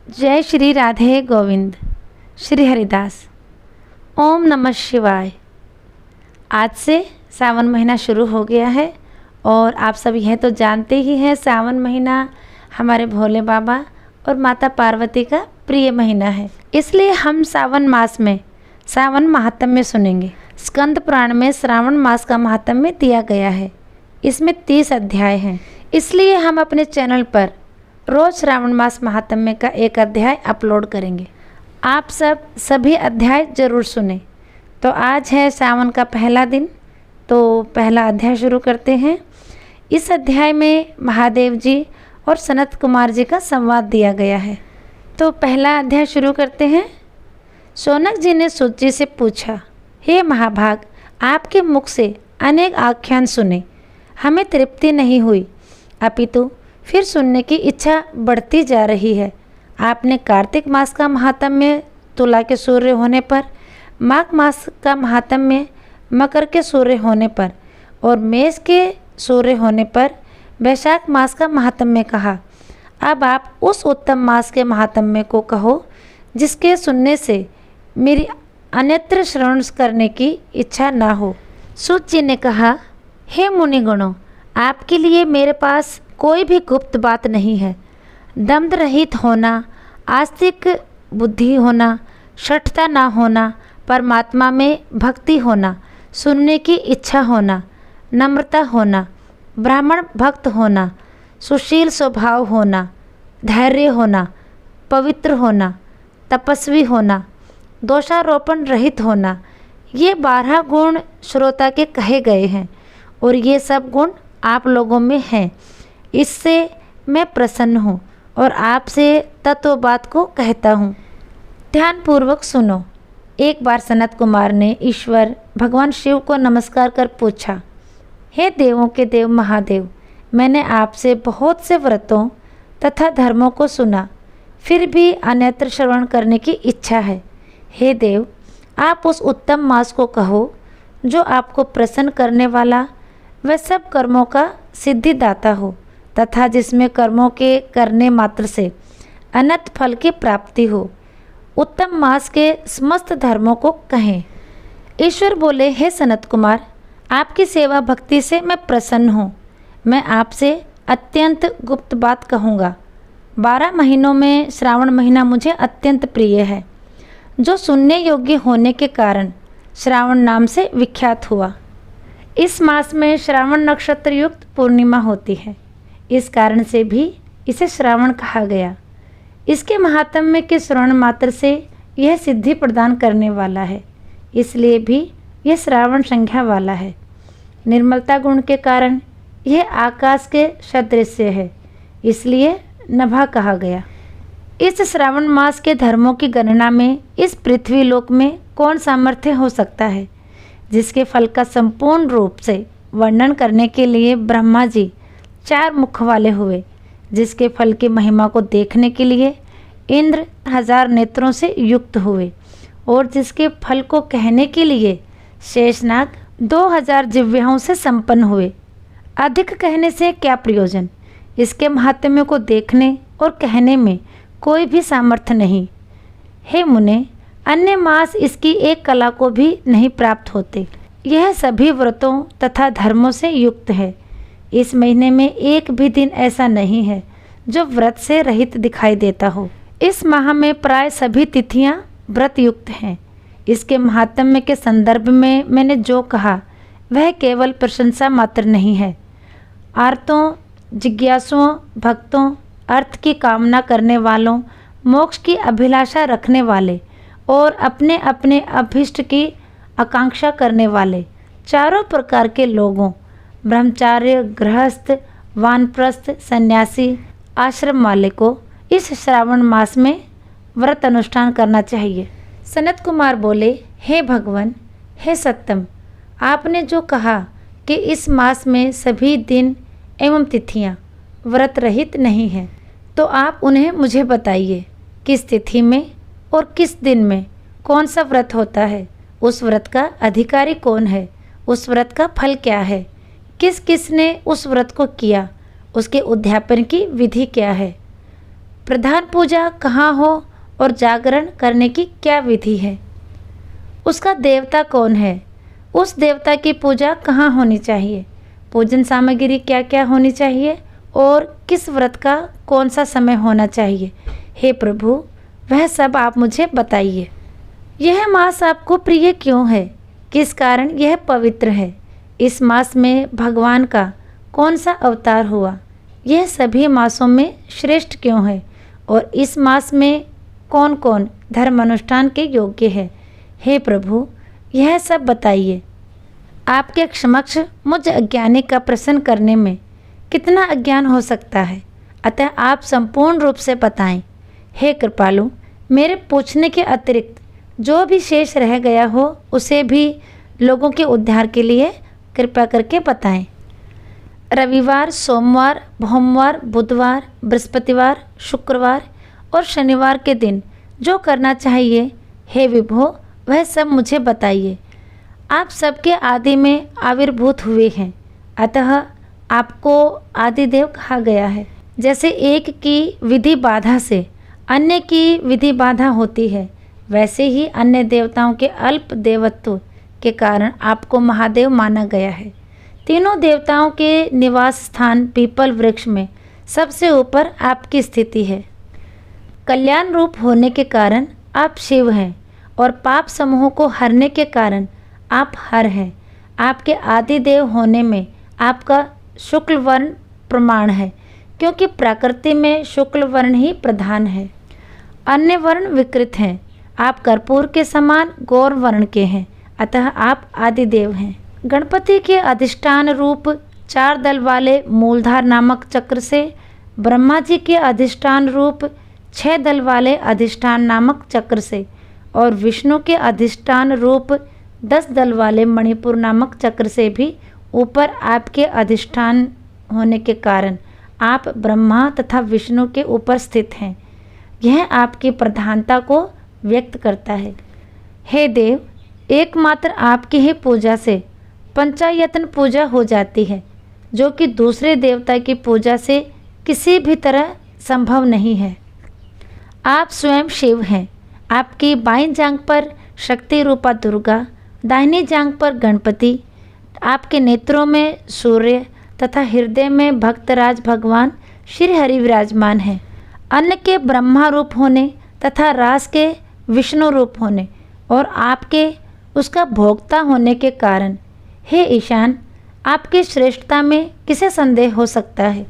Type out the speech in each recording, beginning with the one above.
जय श्री राधे गोविंद। श्री हरिदास। ओम नमः शिवाय। आज से सावन महीना शुरू हो गया है और आप सब यह तो जानते ही हैं, सावन महीना हमारे भोले बाबा और माता पार्वती का प्रिय महीना है। इसलिए हम सावन मास में सावन महात्म्य सुनेंगे। स्कंद पुराण में श्रावण मास का महात्म्य दिया गया है। इसमें 30 अध्याय हैं। इसलिए हम अपने चैनल पर रोज श्रावण मास महात्म्य का एक अध्याय अपलोड करेंगे। आप सब सभी अध्याय जरूर सुने। तो आज है सावन का पहला दिन, तो पहला अध्याय शुरू करते हैं। इस अध्याय में महादेव जी और सनत कुमार जी का संवाद दिया गया है। तो पहला अध्याय शुरू करते हैं। शौनक जी ने सूत जी से पूछा, हे महाभाग, आपके मुख से अनेक आख्यान सुने, हमें तृप्ति नहीं हुई, अपितु फिर सुनने की इच्छा बढ़ती जा रही है। आपने कार्तिक मास का महात्म्य तुला के सूर्य होने पर, माघ मास का महात्म्य मकर के सूर्य होने पर और मेष के सूर्य होने पर वैशाख मास का महात्म्य कहा। अब आप उस उत्तम मास के महात्म्य को कहो जिसके सुनने से मेरी अन्यत्र श्रवण करने की इच्छा ना हो। सूत जी ने कहा, हे मुनिगणों, आपके लिए मेरे पास कोई भी गुप्त बात नहीं है। दम्भ रहित होना, आस्तिक बुद्धि होना, शठता ना होना, परमात्मा में भक्ति होना, सुनने की इच्छा होना, नम्रता होना, ब्राह्मण भक्त होना, सुशील स्वभाव होना, धैर्य होना, पवित्र होना, तपस्वी होना, दोषारोपण रहित होना, ये 12 गुण श्रोता के कहे गए हैं और ये सब गुण आप लोगों में हैं। इससे मैं प्रसन्न हूँ और आपसे तत्व बात को कहता हूँ। ध्यानपूर्वक सुनो। एक बार सनत कुमार ने ईश्वर भगवान शिव को नमस्कार कर पूछा, हे देवों के देव महादेव, मैंने आपसे बहुत से व्रतों तथा धर्मों को सुना, फिर भी अन्यत्र श्रवण करने की इच्छा है। हे देव, आप उस उत्तम मास को कहो जो आपको प्रसन्न करने वाला वह सब कर्मों का सिद्धिदाता हो तथा जिसमें कर्मों के करने मात्र से अनंत फल की प्राप्ति हो। उत्तम मास के समस्त धर्मों को कहें। ईश्वर बोले, हे सनत कुमार, आपकी सेवा भक्ति से मैं प्रसन्न हूँ। मैं आपसे अत्यंत गुप्त बात कहूँगा। 12 महीनों में श्रावण महीना मुझे अत्यंत प्रिय है, जो सुनने योग्य होने के कारण श्रावण नाम से विख्यात हुआ। इस मास में श्रावण नक्षत्र युक्त पूर्णिमा होती है, इस कारण से भी इसे श्रावण कहा गया। इसके महात्म्य के श्रवण मात्र से यह सिद्धि प्रदान करने वाला है, इसलिए भी यह श्रावण संज्ञा वाला है। निर्मलता गुण के कारण यह आकाश के सदृश है, इसलिए नभा कहा गया। इस श्रावण मास के धर्मों की गणना में इस पृथ्वी लोक में कौन सामर्थ्य हो सकता है। जिसके फल का संपूर्ण रूप से वर्णन करने के लिए ब्रह्मा जी 4 मुख वाले हुए, जिसके फल की महिमा को देखने के लिए इंद्र 1000 नेत्रों से युक्त हुए और जिसके फल को कहने के लिए शेषनाग 2000 जिह्वाओं से संपन्न हुए। अधिक कहने से क्या प्रयोजन। इसके महात्म्य को देखने और कहने में कोई भी सामर्थ्य नहीं। हे मुने, अन्य मास इसकी एक कला को भी नहीं प्राप्त होते। यह सभी व्रतों तथा धर्मों से युक्त है। इस महीने में एक भी दिन ऐसा नहीं है जो व्रत से रहित दिखाई देता हो। इस माह में प्राय सभी तिथियां व्रत युक्त हैं। इसके महात्म्य के संदर्भ में मैंने जो कहा वह केवल प्रशंसा मात्र नहीं है। आर्तों, जिज्ञासुओं, भक्तों, अर्थ की कामना करने वालों, मोक्ष की अभिलाषा रखने वाले और अपने अपने अभिष्ट की आकांक्षा करने वाले चारों प्रकार के लोगों, ब्रह्मचार्य, गृहस्थ, वानप्रस्थ, सन्यासी, आश्रम वाले को इस श्रावण मास में व्रत अनुष्ठान करना चाहिए। सनत कुमार बोले, हे भगवान, हे सत्यम, आपने जो कहा कि इस मास में सभी दिन एवं तिथियां व्रत रहित नहीं हैं, तो आप उन्हें मुझे बताइए। किस तिथि में और किस दिन में कौन सा व्रत होता है, उस व्रत का अधिकारी कौन है, उस व्रत का फल क्या है, किस किस ने उस व्रत को किया, उसके उद्यापन की विधि क्या है। प्रधान पूजा कहाँ हो और जागरण करने की क्या विधि है, उसका देवता कौन है, उस देवता की पूजा कहाँ होनी चाहिए, पूजन सामग्री क्या क्या होनी चाहिए और किस व्रत का कौन सा समय होना चाहिए। हे प्रभु, वह सब आप मुझे बताइए। यह मास आपको प्रिय क्यों है, किस कारण यह पवित्र है, इस मास में भगवान का कौन सा अवतार हुआ, यह सभी मासों में श्रेष्ठ क्यों है और इस मास में कौन कौन धर्म अनुष्ठान के योग्य है। हे प्रभु, यह सब बताइए। आपके समक्ष मुझ अज्ञानी का प्रश्न करने में कितना अज्ञान हो सकता है, अतः आप संपूर्ण रूप से बताएं। हे कृपालु, मेरे पूछने के अतिरिक्त जो भी शेष रह गया हो उसे भी लोगों के उद्धार के लिए कृपा करके बताएं। रविवार, सोमवार, भोमवार, बुधवार, बृहस्पतिवार, शुक्रवार और शनिवार के दिन जो करना चाहिए, हे विभो, वह सब मुझे बताइए। आप सबके आदि में आविर्भूत हुए हैं, अतः आपको आदिदेव कहा गया है। जैसे एक की विधि बाधा से अन्य की विधि बाधा होती है, वैसे ही अन्य देवताओं के अल्प देवत्व के कारण आपको महादेव माना गया है। तीनों देवताओं के निवास स्थान पीपल वृक्ष में सबसे ऊपर आपकी स्थिति है। कल्याण रूप होने के कारण आप शिव हैं और पाप समूहों को हरने के कारण आप हर हैं। आपके आदि देव होने में आपका शुक्ल वर्ण प्रमाण है, क्योंकि प्रकृति में शुक्ल वर्ण ही प्रधान है, अन्य वर्ण विकृत हैं। आप कर्पूर के समान गौर वर्ण के हैं, अतः आप आदि देव हैं। गणपति के अधिष्ठान रूप 4 दल वाले मूलधार नामक चक्र से ब्रह्मा जी के अधिष्ठान रूप 6 दल वाले अधिष्ठान नामक चक्र से और विष्णु के अधिष्ठान रूप 10 दल वाले मणिपुर नामक चक्र से भी ऊपर आपके अधिष्ठान होने के कारण आप ब्रह्मा तथा विष्णु के ऊपर स्थित हैं। यह आपकी प्रधानता को व्यक्त करता है। हे देव, एकमात्र आपकी ही पूजा से पंचायतन पूजा हो जाती है, जो कि दूसरे देवता की पूजा से किसी भी तरह संभव नहीं है। आप स्वयं शिव हैं। आपकी बाईं जांघ पर शक्ति रूपा दुर्गा, दाहिनी जांघ पर गणपति, आपके नेत्रों में सूर्य तथा हृदय में भक्तराज भगवान श्री हरि विराजमान हैं। अन्न के ब्रह्मा रूप होने तथा रास के विष्णु रूप होने और आपके उसका भोक्ता होने के कारण, हे ईशान, आपकी श्रेष्ठता में किसे संदेह हो सकता है।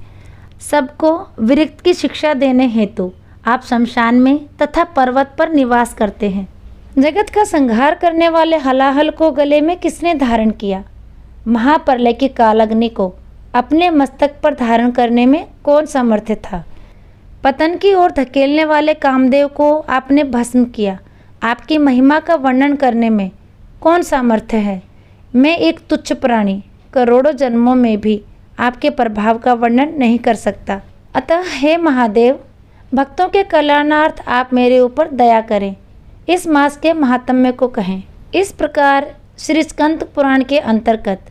सबको विरक्त की शिक्षा देने हेतु आप शमशान में तथा पर्वत पर निवास करते हैं। जगत का संहार करने वाले हलाहल को गले में किसने धारण किया। महाप्रलय की कालाग्नि को अपने मस्तक पर धारण करने में कौन सामर्थ्य था। पतन की ओर धकेलने वाले कामदेव को आपने भस्म किया। आपकी महिमा का वर्णन करने में कौन सामर्थ्य है। मैं एक तुच्छ प्राणी करोड़ों जन्मों में भी आपके प्रभाव का वर्णन नहीं कर सकता। अतः हे महादेव, भक्तों के कल्याणार्थ आप मेरे ऊपर दया करें, इस मास के महात्म्य को कहें। इस प्रकार श्री स्कंद पुराण के अंतर्गत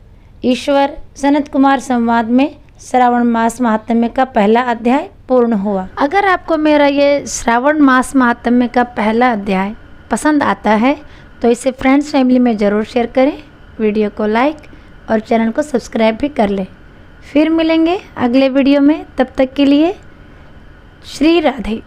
ईश्वर सनत कुमार संवाद में श्रावण मास महात्म्य का पहला अध्याय पूर्ण हुआ। अगर आपको मेरा ये श्रावण मास महात्म्य का पहला अध्याय पसंद आता है तो इसे फ्रेंड्स फैमिली में ज़रूर शेयर करें, वीडियो को लाइक और चैनल को सब्सक्राइब भी कर लें। फिर मिलेंगे अगले वीडियो में, तब तक के लिए श्री राधे।